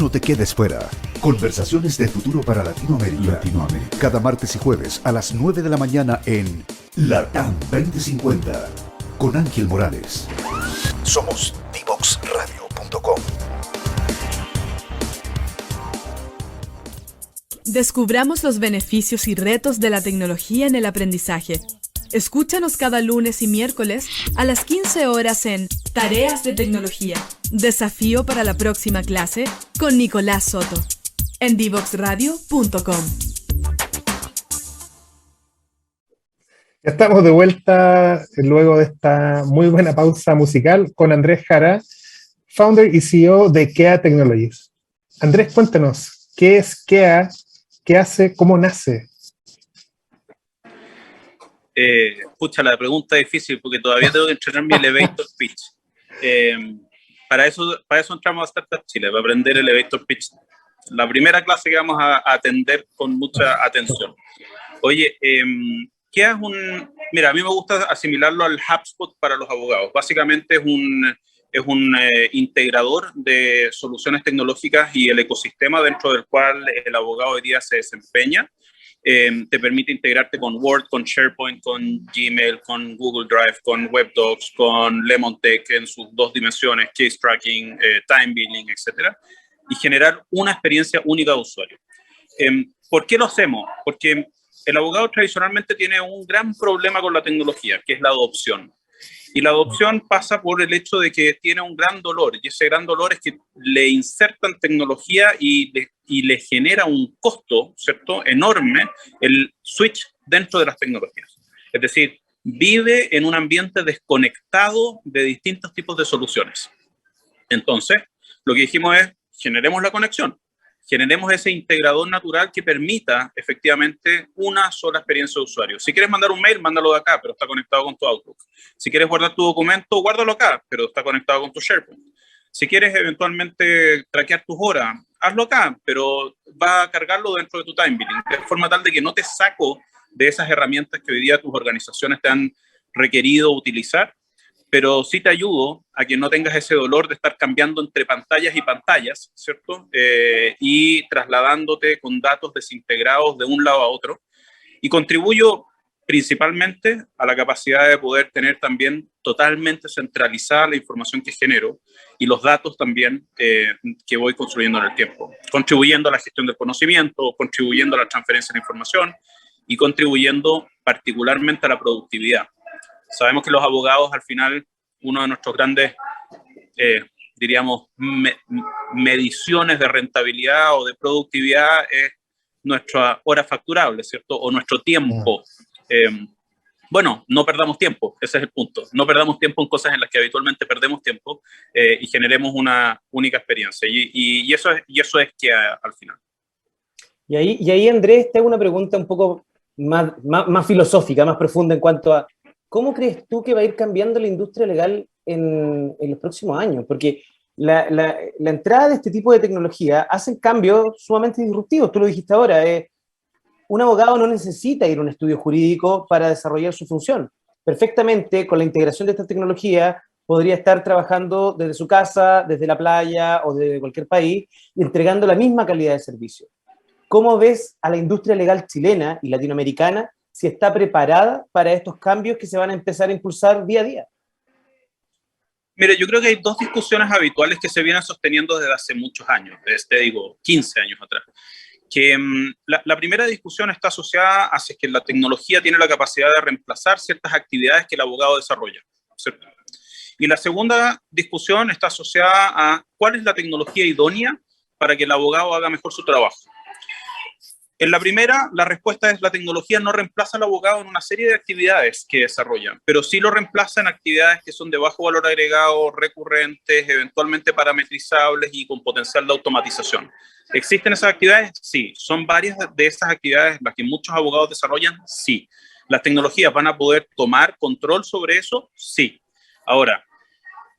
No te quedes fuera. Conversaciones de futuro para Latinoamérica. Cada martes y jueves a las 9 de la mañana en LATAM 2050 con Ángel Morales. Somos divoxradio.com. Descubramos los beneficios y retos de la tecnología en el aprendizaje. Escúchanos cada lunes y miércoles a las 15 horas en Tareas de Tecnología. Desafío para la próxima clase con Nicolás Soto en divoxradio.com. Ya estamos de vuelta luego de esta muy buena pausa musical con Andrés Jara, founder y CEO de Kea Technologies. Andrés, cuéntanos, ¿qué es Kea? ¿Qué hace? ¿Cómo nace? La pregunta es difícil porque todavía tengo que entrenar mi elevator pitch. Para eso entramos a Startup Chile, para aprender elevator pitch. La primera clase que vamos a atender con mucha atención. Oye, ¿qué es Mira, a mí me gusta asimilarlo al HubSpot para los abogados. Básicamente es un integrador de soluciones tecnológicas y el ecosistema dentro del cual el abogado hoy día se desempeña. Te permite integrarte con Word, con SharePoint, con Gmail, con Google Drive, con WebDocs, con LemonTech en sus dos dimensiones, case tracking, time billing, etcétera, y generar una experiencia única de usuario. ¿Por qué lo hacemos? Porque el abogado tradicionalmente tiene un gran problema con la tecnología, que es la adopción. Y la adopción pasa por el hecho de que tiene un gran dolor, y ese gran dolor es que le insertan tecnología y le genera un costo, ¿cierto?, enorme el switch dentro de las tecnologías. Es decir, vive en un ambiente desconectado de distintos tipos de soluciones. Entonces, lo que dijimos es, generemos la conexión. Generemos ese integrador natural que permita efectivamente una sola experiencia de usuario. Si quieres mandar un mail, mándalo de acá, pero está conectado con tu Outlook. Si quieres guardar tu documento, guárdalo acá, pero está conectado con tu SharePoint. Si quieres eventualmente traquear tus horas, hazlo acá, pero va a cargarlo dentro de tu time billing, de forma tal de que no te saco de esas herramientas que hoy día tus organizaciones te han requerido utilizar, pero sí te ayudo a que no tengas ese dolor de estar cambiando entre pantallas y pantallas, ¿cierto? Y trasladándote con datos desintegrados de un lado a otro. Y contribuyo principalmente a la capacidad de poder tener también totalmente centralizada la información que genero y los datos también que voy construyendo en el tiempo, contribuyendo a la gestión del conocimiento, contribuyendo a la transferencia de información y contribuyendo particularmente a la productividad. Sabemos que los abogados, al final, uno de nuestros grandes, diríamos, mediciones de rentabilidad o de productividad es nuestra hora facturable, ¿cierto? O nuestro tiempo. Bueno, no perdamos tiempo, ese es el punto. No perdamos tiempo en cosas en las que habitualmente perdemos tiempo y generemos una única experiencia. Y eso es que al final. Y ahí, Andrés, te hago una pregunta un poco más filosófica, más profunda en cuanto a ¿cómo crees tú que va a ir cambiando la industria legal en los próximos años? Porque la entrada de este tipo de tecnología hace cambios sumamente disruptivos. Tú lo dijiste ahora, un abogado no necesita ir a un estudio jurídico para desarrollar su función. Perfectamente, con la integración de esta tecnología, podría estar trabajando desde su casa, desde la playa o desde cualquier país, entregando la misma calidad de servicio. ¿Cómo ves a la industria legal chilena y latinoamericana si está preparada para estos cambios que se van a empezar a impulsar día a día? Mire, yo creo que hay dos discusiones habituales que se vienen sosteniendo desde hace muchos años, desde, 15 años atrás. Que la primera discusión está asociada a si es que la tecnología tiene la capacidad de reemplazar ciertas actividades que el abogado desarrolla, ¿cierto? Y la segunda discusión está asociada a cuál es la tecnología idónea para que el abogado haga mejor su trabajo. En la primera, la respuesta es la tecnología no reemplaza al abogado en una serie de actividades que desarrollan, pero sí lo reemplaza en actividades que son de bajo valor agregado, recurrentes, eventualmente parametrizables y con potencial de automatización. ¿Existen esas actividades? Sí. ¿Son varias de esas actividades las que muchos abogados desarrollan? Sí. ¿Las tecnologías van a poder tomar control sobre eso? Sí. Ahora,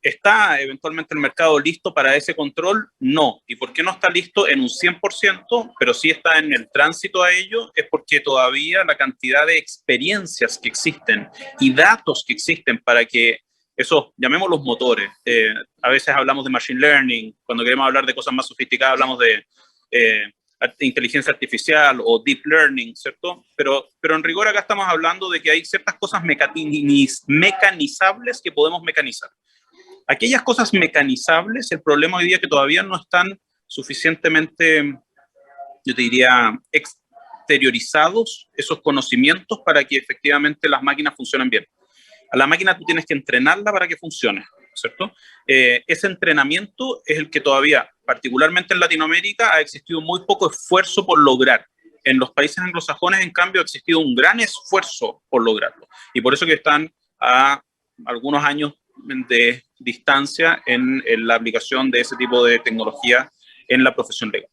¿está eventualmente el mercado listo para ese control? No. ¿Y por qué no está listo en un 100%, pero sí está en el tránsito a ello? Es porque todavía la cantidad de experiencias que existen y datos que existen para que esos, llamémoslos motores. A veces hablamos de machine learning, cuando queremos hablar de cosas más sofisticadas hablamos de inteligencia artificial o deep learning, ¿cierto? Pero en rigor acá estamos hablando de que hay ciertas cosas mecanizables que podemos mecanizar. Aquellas cosas mecanizables, el problema hoy día es que todavía no están suficientemente, yo te diría, exteriorizados esos conocimientos para que efectivamente las máquinas funcionen bien. A la máquina tú tienes que entrenarla para que funcione, ¿cierto? Ese entrenamiento es el que todavía, particularmente en Latinoamérica, ha existido muy poco esfuerzo por lograr. En los países anglosajones, en cambio, ha existido un gran esfuerzo por lograrlo. Y por eso que están a algunos años de distancia en la aplicación de ese tipo de tecnología en la profesión legal.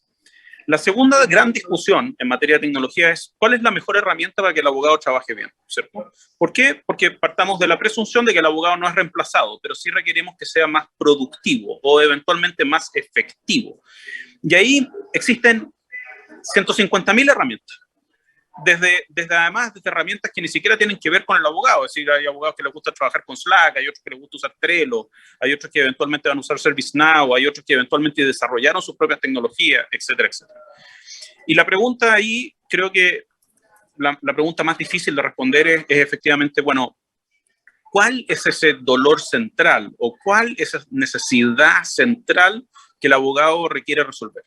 La segunda gran discusión en materia de tecnología es cuál es la mejor herramienta para que el abogado trabaje bien, ¿cierto? ¿Por qué? Porque partamos de la presunción de que el abogado no es reemplazado, pero sí requerimos que sea más productivo o eventualmente más efectivo. Y ahí existen 150.000 herramientas. Desde herramientas que ni siquiera tienen que ver con el abogado, es decir, hay abogados que les gusta trabajar con Slack, hay otros que les gusta usar Trello, hay otros que eventualmente van a usar ServiceNow, hay otros que eventualmente desarrollaron sus propias tecnologías, etcétera, etcétera. Y la pregunta ahí, creo que la pregunta más difícil de responder es efectivamente, bueno, ¿cuál es ese dolor central o cuál es esa necesidad central que el abogado requiere resolver?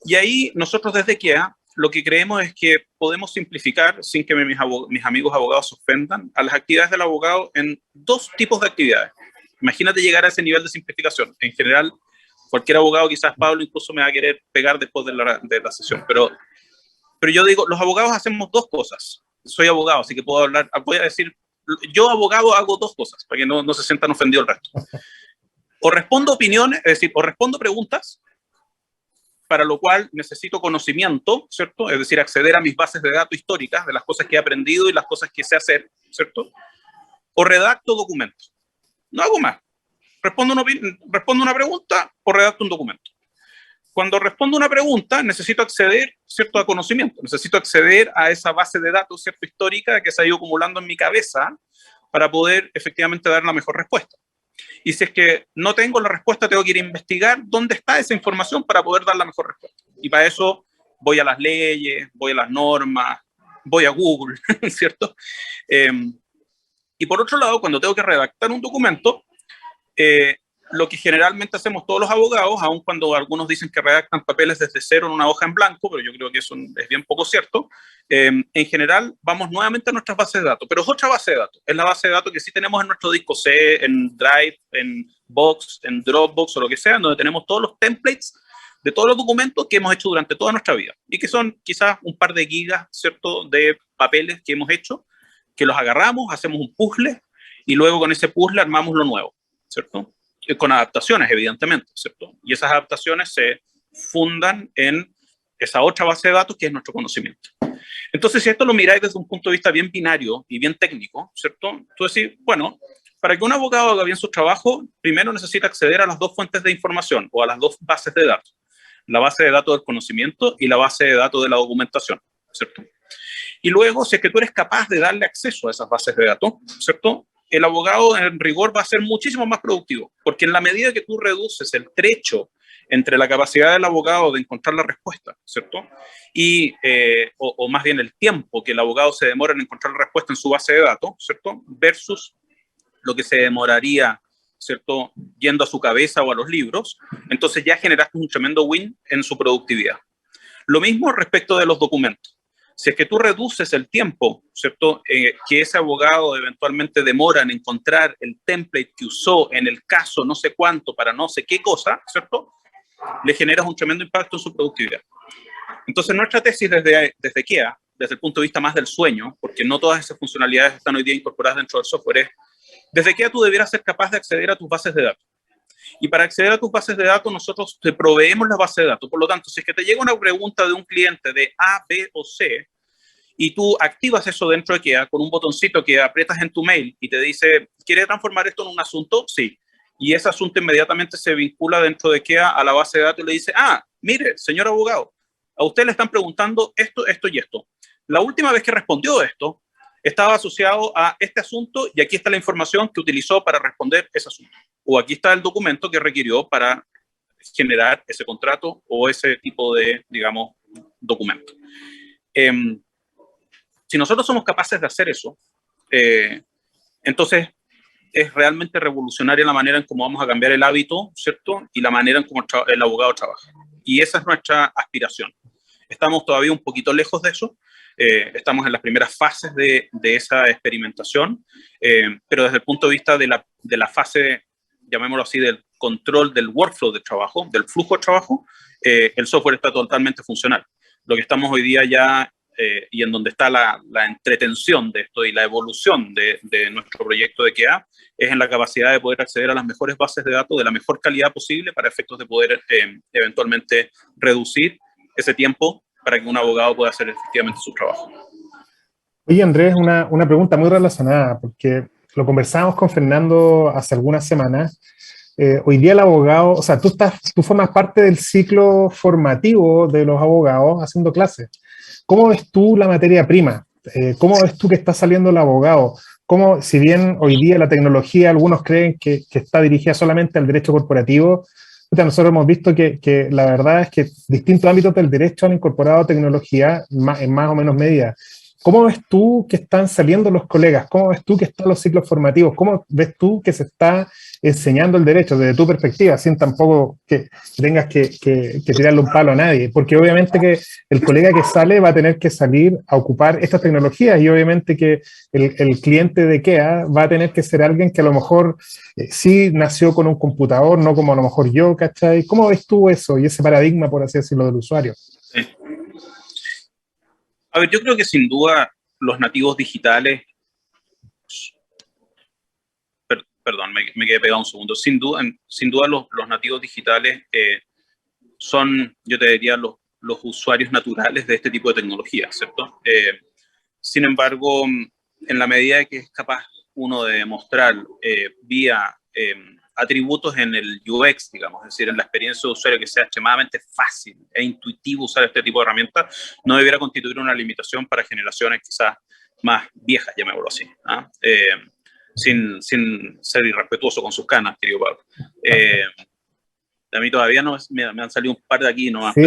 Y ahí nosotros desde IKEA lo que creemos es que podemos simplificar, sin que mis amigos abogados se ofendan, a las actividades del abogado en dos tipos de actividades. Imagínate llegar a ese nivel de simplificación. En general, cualquier abogado, quizás Pablo incluso me va a querer pegar después de la sesión, pero yo digo, los abogados hacemos dos cosas. Soy abogado, así que puedo hablar, voy a decir, yo abogado hago dos cosas, para que no se sientan ofendidos el resto. O respondo opiniones, es decir, o respondo preguntas, para lo cual necesito conocimiento, ¿cierto? Es decir, acceder a mis bases de datos históricas, de las cosas que he aprendido y las cosas que sé hacer, ¿cierto? O redacto documentos. No hago más. Respondo una pregunta o redacto un documento. Cuando respondo una pregunta, necesito acceder, ¿cierto?, a conocimiento. Necesito acceder a esa base de datos, ¿cierto?, histórica que se ha ido acumulando en mi cabeza para poder efectivamente dar la mejor respuesta. Y si es que no tengo la respuesta, tengo que ir a investigar dónde está esa información para poder dar la mejor respuesta. Y para eso voy a las leyes, voy a las normas, voy a Google, ¿cierto? Y por otro lado, cuando tengo que redactar un documento, lo que generalmente hacemos todos los abogados, aun cuando algunos dicen que redactan papeles desde cero en una hoja en blanco, pero yo creo que eso es bien poco cierto, en general vamos nuevamente a nuestras bases de datos, pero es otra base de datos, es la base de datos que sí tenemos en nuestro disco C, en Drive, en Box, en Dropbox o lo que sea, donde tenemos todos los templates de todos los documentos que hemos hecho durante toda nuestra vida y que son quizás un par de gigas, ¿cierto?, de papeles que hemos hecho, que los agarramos, hacemos un puzzle y luego con ese puzzle armamos lo nuevo, ¿cierto? Con adaptaciones, evidentemente, ¿cierto? Y esas adaptaciones se fundan en esa otra base de datos que es nuestro conocimiento. Entonces, si esto lo miráis desde un punto de vista bien binario y bien técnico, ¿cierto? Tú decís, bueno, para que un abogado haga bien su trabajo, primero necesita acceder a las dos fuentes de información o a las dos bases de datos. La base de datos del conocimiento y la base de datos de la documentación, ¿cierto? Y luego, si es que tú eres capaz de darle acceso a esas bases de datos, ¿cierto?, el abogado en rigor va a ser muchísimo más productivo, porque en la medida que tú reduces el trecho entre la capacidad del abogado de encontrar la respuesta, ¿cierto? Y, o más bien el tiempo que el abogado se demora en encontrar la respuesta en su base de datos, ¿cierto? Versus lo que se demoraría, ¿cierto?, yendo a su cabeza o a los libros, entonces ya generaste un tremendo win en su productividad. Lo mismo respecto de los documentos. Si es que tú reduces el tiempo, ¿cierto?, que ese abogado eventualmente demora en encontrar el template que usó en el caso no sé cuánto para no sé qué cosa, ¿cierto?, le generas un tremendo impacto en su productividad. Entonces, nuestra tesis desde IKEA, desde el punto de vista más del sueño, porque no todas esas funcionalidades están hoy día incorporadas dentro del software, es, desde IKEA tú debieras ser capaz de acceder a tus bases de datos. Y para acceder a tus bases de datos, nosotros te proveemos la base de datos. Por lo tanto, si es que te llega una pregunta de un cliente de A, B o C, y tú activas eso dentro de IKEA con un botoncito que aprietas en tu mail y te dice, ¿quiere transformar esto en un asunto? Sí. Y ese asunto inmediatamente se vincula dentro de IKEA a la base de datos y le dice, mire, señor abogado, a usted le están preguntando esto, esto y esto. La última vez que respondió esto, estaba asociado a este asunto y aquí está la información que utilizó para responder ese asunto. O aquí está el documento que requirió para generar ese contrato o ese tipo de, digamos, documento. Si nosotros somos capaces de hacer eso, entonces es realmente revolucionaria la manera en cómo vamos a cambiar el hábito, ¿cierto? Y la manera en cómo el abogado trabaja. Y esa es nuestra aspiración. Estamos todavía un poquito lejos de eso. Estamos en las primeras fases de esa experimentación, pero desde el punto de vista de la fase, llamémoslo así, del control del workflow de trabajo, del flujo de trabajo, el software está totalmente funcional. Lo que estamos hoy día ya, y en donde está la entretención de esto y la evolución de nuestro proyecto de QA, es en la capacidad de poder acceder a las mejores bases de datos de la mejor calidad posible para efectos de poder eventualmente reducir ese tiempo para que un abogado pueda hacer efectivamente su trabajo. Oye, Andrés, una pregunta muy relacionada, porque lo conversábamos con Fernando hace algunas semanas. Hoy día el abogado, o sea, tú formas parte del ciclo formativo de los abogados haciendo clases. ¿Cómo ves tú la materia prima? ¿Cómo ves tú que está saliendo el abogado? ¿Cómo, si bien hoy día la tecnología, algunos creen que está dirigida solamente al derecho corporativo, nosotros hemos visto que la verdad es que distintos ámbitos del derecho han incorporado tecnología en más o menos medida? ¿Cómo ves tú que están saliendo los colegas? ¿Cómo ves tú que están los ciclos formativos? ¿Cómo ves tú que se está enseñando el derecho desde tu perspectiva, sin tampoco que tengas que tirarle un palo a nadie? Porque obviamente que el colega que sale va a tener que salir a ocupar estas tecnologías y obviamente que el cliente de KEA va a tener que ser alguien que a lo mejor sí nació con un computador, no como a lo mejor yo, ¿cachai? ¿Cómo ves tú eso y ese paradigma, por así decirlo, del usuario? Sí. A ver, yo creo que sin duda los nativos digitales, perdón, me quedé pegado un segundo, sin duda los nativos digitales son, yo te diría, los usuarios naturales de este tipo de tecnología, ¿cierto? Sin embargo, en la medida que es capaz uno de demostrar vía atributos en el UX, digamos, es decir, en la experiencia de usuario que sea extremadamente fácil e intuitivo usar este tipo de herramientas, no debiera constituir una limitación para generaciones quizás más viejas, llamémoslo así, ¿ah? Sin ser irrespetuoso con sus canas, querido Pablo. A mí todavía no me han salido un par de aquí nomás, sí,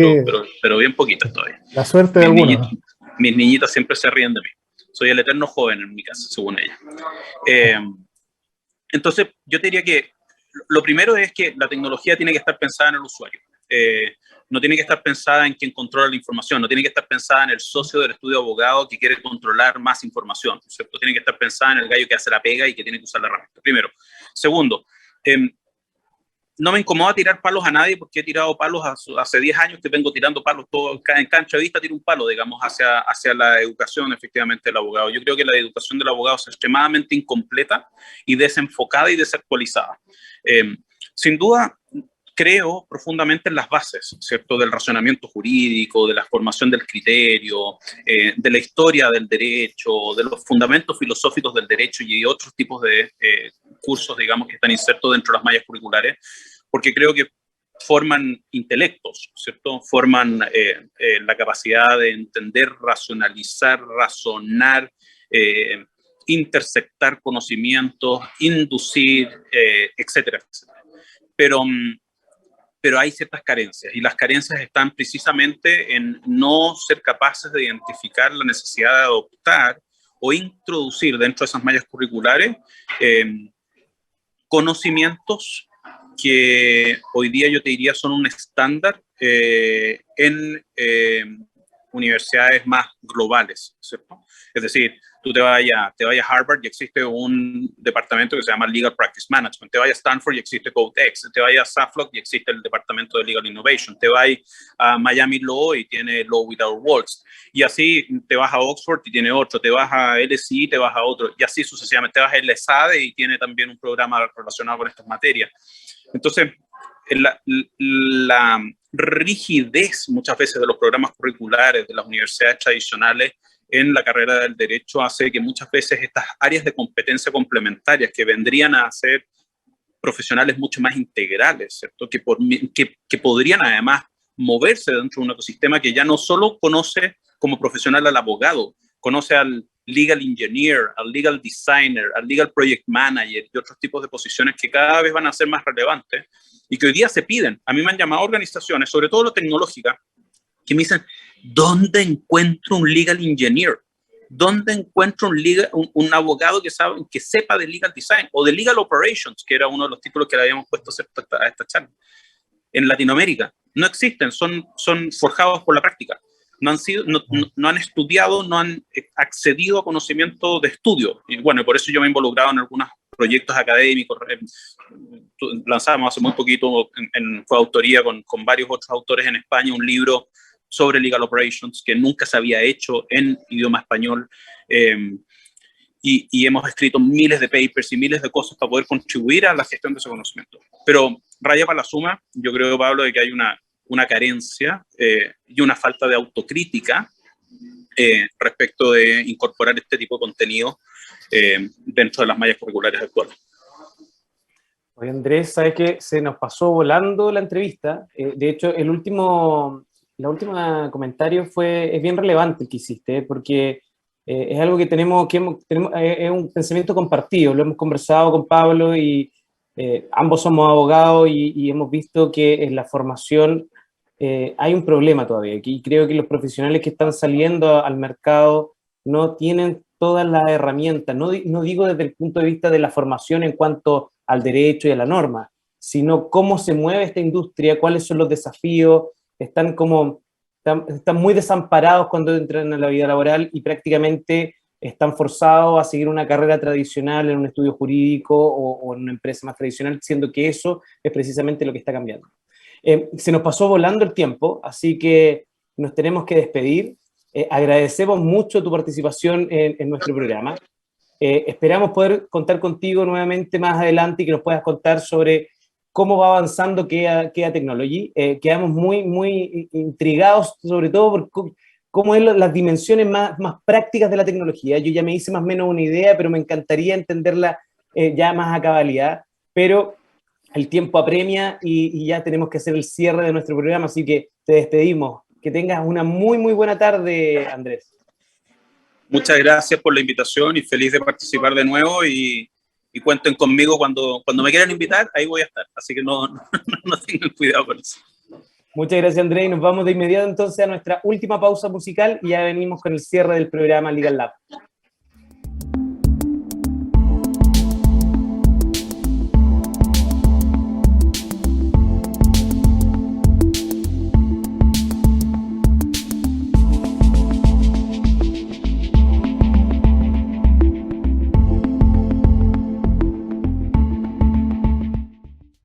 pero bien poquitas todavía. La suerte de algunos. Mis niñitas siempre se ríen de mí. Soy el eterno joven en mi casa, según ella. Entonces, yo te diría que lo primero es que la tecnología tiene que estar pensada en el usuario. No tiene que estar pensada en quien controla la información, no tiene que estar pensada en el socio del estudio de abogado que quiere controlar más información, ¿cierto? Tiene que estar pensada en el gallo que hace la pega y que tiene que usar la herramienta. Primero. Segundo, no me incomoda tirar palos a nadie porque he tirado palos hace 10 años que vengo tirando palos todo en cancha de vista, tiro un palo, digamos, hacia la educación efectivamente del abogado. Yo creo que la educación del abogado es extremadamente incompleta y desenfocada y desactualizada. Sin duda, creo profundamente en las bases, ¿cierto? Del razonamiento jurídico, de la formación del criterio, de la historia del derecho, de los fundamentos filosóficos del derecho y otros tipos de cursos, digamos, que están insertos dentro de las mallas curriculares, porque creo que forman intelectos, ¿cierto? Forman la capacidad de entender, racionalizar, razonar, intersectar conocimientos, inducir, etcétera, etcétera. Pero hay ciertas carencias, y las carencias están precisamente en no ser capaces de identificar la necesidad de adoptar o introducir dentro de esas mallas curriculares conocimientos que hoy día yo te diría son un estándar en universidades más globales, ¿cierto? Es decir, tú te vayas a Harvard y existe un departamento que se llama Legal Practice Management, te vayas a Stanford y existe Codex, te vayas a Suffolk y existe el departamento de Legal Innovation, te vas a Miami Law y tiene Law Without Walls, y así te vas a Oxford y tiene otro, te vas a LSI y te vas a otro, y así sucesivamente, te vas a LSADE y tiene también un programa relacionado con estas materias. Entonces, la rigidez muchas veces de los programas curriculares de las universidades tradicionales en la carrera del derecho hace que muchas veces estas áreas de competencia complementarias que vendrían a ser profesionales mucho más integrales, ¿cierto? Que podrían además moverse dentro de un ecosistema que ya no solo conoce como profesional al abogado, conoce al legal engineer, al legal designer, al legal project manager y otros tipos de posiciones que cada vez van a ser más relevantes y que hoy día se piden. A mí me han llamado organizaciones, sobre todo lo tecnológica, que me dicen, ¿dónde encuentro un legal engineer? ¿Dónde encuentro un abogado que sepa de legal design o de legal operations, que era uno de los títulos que le habíamos puesto a esta charla? En Latinoamérica no existen, son forjados por la práctica. No han estudiado, no han accedido a conocimiento de estudio. Y bueno, por eso yo me he involucrado en algunos proyectos académicos. Lanzamos hace muy poquito en coautoría con varios otros autores en España un libro sobre legal operations que nunca se había hecho en idioma español, y hemos escrito miles de papers y miles de cosas para poder contribuir a la gestión de ese conocimiento. Pero raya para la suma, yo creo, Pablo, de que hay una carencia y una falta de autocrítica respecto de incorporar este tipo de contenido dentro de las mallas curriculares actuales. Oye, Andrés, sabes que se nos pasó volando la entrevista. De hecho, el último comentario es bien relevante el que hiciste, porque es algo que tenemos, es un pensamiento compartido. Lo hemos conversado con Pablo y ambos somos abogados y hemos visto que en la formación hay un problema todavía. Y creo que los profesionales que están saliendo al mercado no tienen todas las herramientas. No digo desde el punto de vista de la formación en cuanto al derecho y a la norma, sino cómo se mueve esta industria, cuáles son los desafíos. Están muy desamparados cuando entran a la vida laboral y prácticamente están forzados a seguir una carrera tradicional en un estudio jurídico o en una empresa más tradicional, siendo que eso es precisamente lo que está cambiando. Se nos pasó volando el tiempo, así que nos tenemos que despedir. Agradecemos mucho tu participación en nuestro programa. Esperamos poder contar contigo nuevamente más adelante y que nos puedas contar sobre cómo va avanzando Kea Technology. Quedamos muy intrigados, sobre todo por cómo es las dimensiones más prácticas de la tecnología. Yo ya me hice más o menos una idea, pero me encantaría entenderla ya más a cabalidad. Pero el tiempo apremia y ya tenemos que hacer el cierre de nuestro programa, así que te despedimos. Que tengas una muy buena tarde, Andrés. Muchas gracias por la invitación y feliz de participar de nuevo y cuenten conmigo cuando me quieran invitar, ahí voy a estar. Así que no tengan cuidado con eso. Muchas gracias, Andrés. Nos vamos de inmediato entonces a nuestra última pausa musical y ya venimos con el cierre del programa Legal Lab.